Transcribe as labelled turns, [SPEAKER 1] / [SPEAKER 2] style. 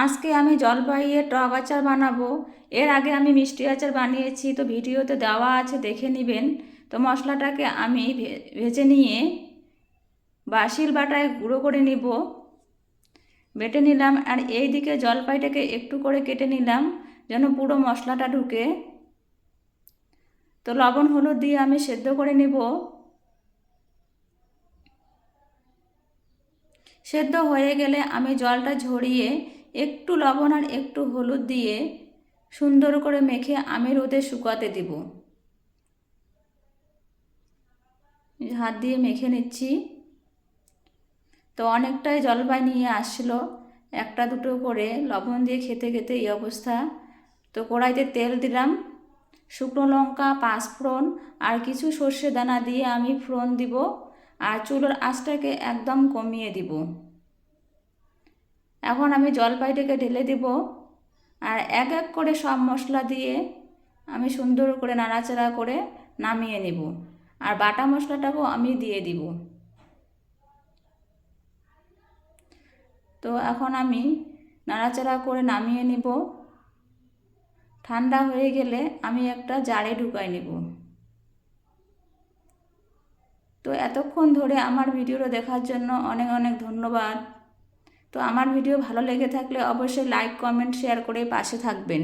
[SPEAKER 1] আজকে আমি জলপাইয়ের টক আচার বানাবো। এর আগে আমি মিষ্টি আচার বানিয়েছি, তো ভিডিওতে দেওয়া আছে, দেখে নেবেন। তো মশলাটাকে আমি ভেজে নিয়ে শিল বাটায় গুঁড়ো করে নিব, বেটে নিলাম। আর এই দিকে জলপাইটাকে একটু করে কেটে নিলাম যেন পুরো মশলাটা ঢুকে। তো লবণ হলুদ দিয়ে আমি সেদ্ধ করে নিব। সেদ্ধ হয়ে গেলে আমি জলটা ঝরিয়ে একটু লবণ আর একটু হলুদ দিয়ে সুন্দর করে মেখে আমি রোদে শুকাতে দিব। হাত দিয়ে মেখে নিচ্ছি। তো অনেকটাই জলপাই নিয়ে আসছিলো, একটা দুটো করে লবণ দিয়ে খেতে খেতে এই অবস্থা। তো কড়াইতে তেল দিলাম, শুকনো লঙ্কা, পাঁচফোড়ন আর কিছু সর্ষে দানা দিয়ে আমি ফোড়ন দিব। আর চুলোর আঁচটাকে একদম কমিয়ে দিব। এখন আমি জলপাইটাকে ঢেলে দিব আর এক এক করে সব মশলা দিয়ে আমি সুন্দর করে নাড়াচাড়া করে নামিয়ে নেব। আর বাটা মশলাটাকেও আমি দিয়ে দিব। তো এখন আমি নাড়াচাড়া করে নামিয়ে নিব। ঠান্ডা হয়ে গেলে আমি একটা জারে ঢুকাই নেব। তো এতক্ষণ ধরে আমার ভিডিওটা দেখার জন্য অনেক অনেক ধন্যবাদ। তো আমার ভিডিও ভালো লেগে থাকলে অবশ্যই লাইক, কমেন্ট, শেয়ার করে পাশে থাকবেন।